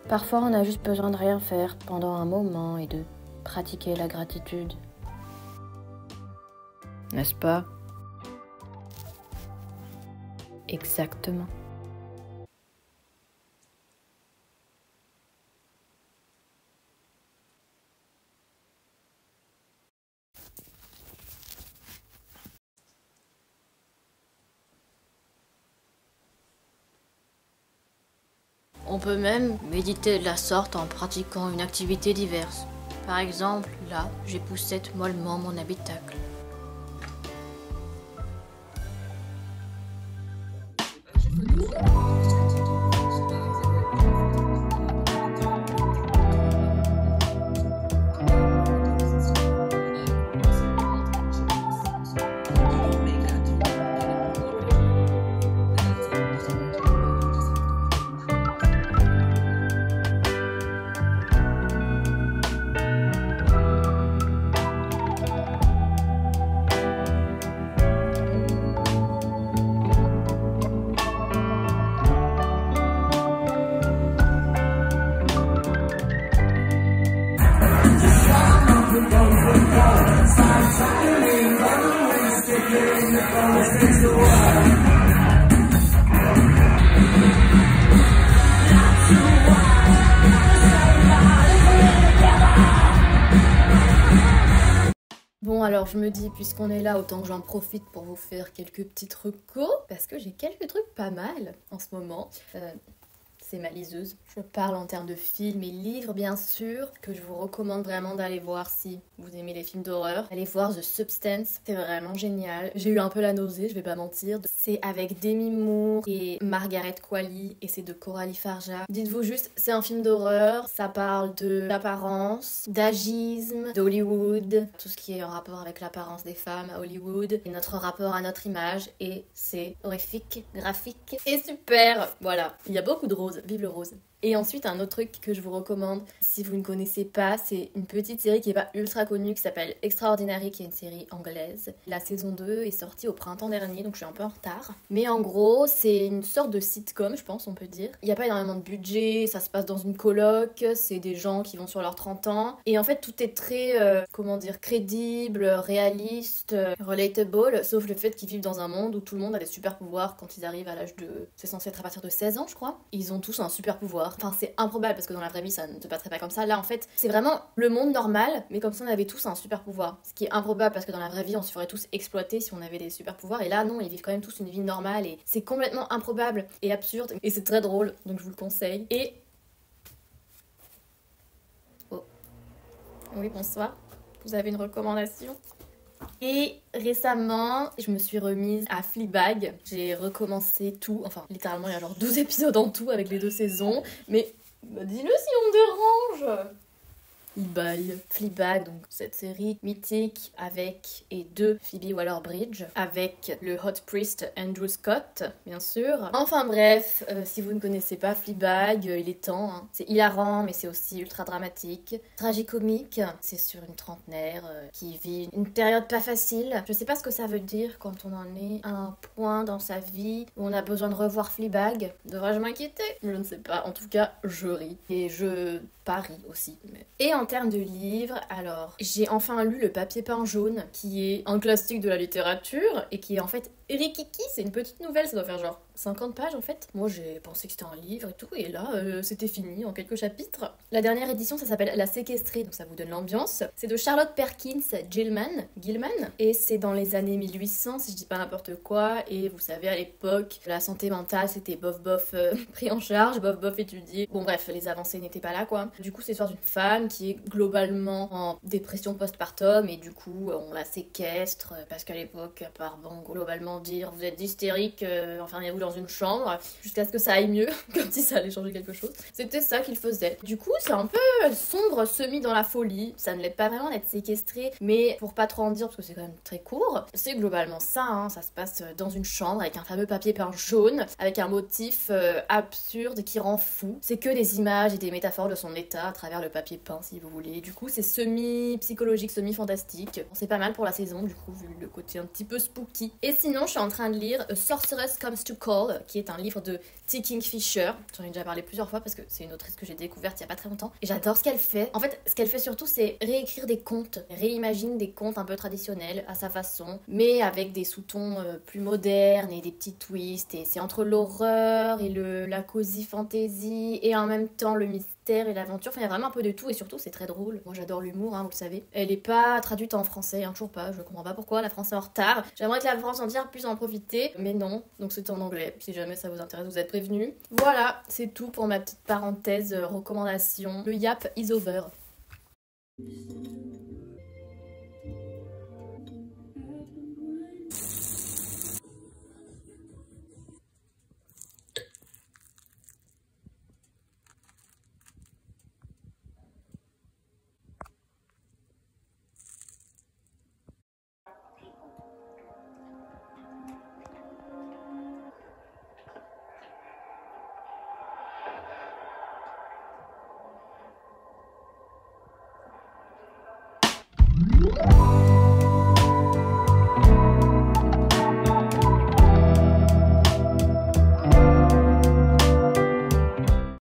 Parfois, on a juste besoin de rien faire pendant un moment et de pratiquer la gratitude. N'est-ce pas? Exactement. On peut même méditer de la sorte en pratiquant une activité diverse. Par exemple, là, j'époussette mollement mon habitacle. Bon alors je me dis, puisqu'on est là, autant que j'en profite pour vous faire quelques petites recos, parce que j'ai quelques trucs pas mal en ce moment. C'est ma liseuse. Je parle en termes de films et livres bien sûr, que je vous recommande vraiment d'aller voir si vous aimez les films d'horreur. Allez voir The Substance, c'est vraiment génial. J'ai eu un peu la nausée, je vais pas mentir. C'est avec Demi Moore et Margaret Qualley et c'est de Coralie Farja. Dites-vous juste, c'est un film d'horreur, ça parle de l'apparence, d'agisme, d'Hollywood, tout ce qui est en rapport avec l'apparence des femmes à Hollywood et notre rapport à notre image, et c'est horrifique, graphique et super. Voilà, il y a beaucoup de roses, vive le rose. Et ensuite, un autre truc que je vous recommande, si vous ne connaissez pas, c'est une petite série qui n'est pas ultra connue, qui s'appelle Extraordinary, qui est une série anglaise. La saison 2 est sortie au printemps dernier, donc je suis un peu en retard. Mais en gros, c'est une sorte de sitcom, je pense, on peut dire. Il n'y a pas énormément de budget, ça se passe dans une coloc, c'est des gens qui vont sur leurs 30 ans. Et en fait, tout est très, crédible, réaliste, relatable, sauf le fait qu'ils vivent dans un monde où tout le monde a des super pouvoirs quand ils arrivent à l'âge de... C'est censé être à partir de 16 ans, je crois. Ils ont tous un super pouvoir. pouvoirs. Enfin, c'est improbable parce que dans la vraie vie, ça ne se passerait pas comme ça. Là, en fait, c'est vraiment le monde normal, mais comme si on avait tous un super pouvoir. Ce qui est improbable parce que dans la vraie vie, on se ferait tous exploiter si on avait des super pouvoirs. Et là, non, ils vivent quand même tous une vie normale et c'est complètement improbable et absurde. Et c'est très drôle, donc je vous le conseille. Et... Oh. Oui, bonsoir. Vous avez une recommandation ? Et récemment, je me suis remise à Fleabag. J'ai recommencé tout, enfin littéralement il y a genre 12 épisodes en tout avec les 2 saisons. Mais bah, dis-le si on me dérange. Il baille. Fleabag, donc cette série mythique avec et de Phoebe Waller-Bridge, avec le hot priest Andrew Scott, bien sûr. Enfin bref, si vous ne connaissez pas Fleabag, il est temps. Hein. C'est hilarant, mais c'est aussi ultra dramatique. Tragicomique, c'est sur une trentenaire qui vit une période pas facile. Je sais pas ce que ça veut dire quand on en est à un point dans sa vie où on a besoin de revoir Fleabag. Devrais-je m'inquiéter ? Je ne sais pas. En tout cas, je ris. Et je parie aussi. Et en termes de livres, alors, j'ai enfin lu Le papier peint jaune, qui est un classique de la littérature et qui est en fait Rikiki, c'est une petite nouvelle, ça doit faire genre 50 pages en fait. Moi j'ai pensé que c'était un livre et tout, et là c'était fini en quelques chapitres. La dernière édition ça s'appelle La séquestrée, donc ça vous donne l'ambiance. C'est de Charlotte Perkins Gilman, et c'est dans les années 1800 si je dis pas n'importe quoi, et vous savez à l'époque la santé mentale c'était bof pris en charge, bof étudié. Bon bref, les avancées n'étaient pas là quoi. Du coup c'est l'histoire d'une femme qui est globalement en dépression postpartum et du coup on la séquestre parce qu'à l'époque, à part bon globalement dire vous êtes hystérique, enfermez-vous dans une chambre jusqu'à ce que ça aille mieux, comme si ça allait changer quelque chose. C'était ça qu'il faisait. Du coup, c'est un peu sombre, semi dans la folie. Ça ne l'aide pas vraiment d'être séquestré, mais pour pas trop en dire parce que c'est quand même très court, c'est globalement ça. Hein. Ça se passe dans une chambre avec un fameux papier peint jaune, avec un motif absurde qui rend fou. C'est que des images et des métaphores de son état à travers le papier peint, si vous voulez. Du coup, c'est semi-psychologique, semi-fantastique. C'est pas mal pour la saison, du coup, vu le côté un petit peu spooky. Et sinon, je suis en train de lire A Sorceress Comes to Call, qui est un livre de T. Kingfisher. J'en ai déjà parlé plusieurs fois parce que c'est une autrice que j'ai découverte il y a pas très longtemps. Et j'adore ce qu'elle fait. En fait, ce qu'elle fait surtout, c'est réécrire des contes. Réimagine des contes un peu traditionnels à sa façon, mais avec des sous-tons plus modernes et des petits twists. Et c'est entre l'horreur et la cosy fantasy et en même temps le mystère et l'aventure. Enfin, il y a vraiment un peu de tout et surtout, c'est très drôle. Moi, j'adore l'humour, hein, vous le savez. Elle est pas traduite en français, hein, toujours pas. Je comprends pas pourquoi. La France est en retard. J'aimerais que la France entière puisse en profiter, mais non. Donc c'est en anglais. Si jamais ça vous intéresse, vous êtes prévenus. Voilà, c'est tout pour ma petite parenthèse recommandation. Le yap is over.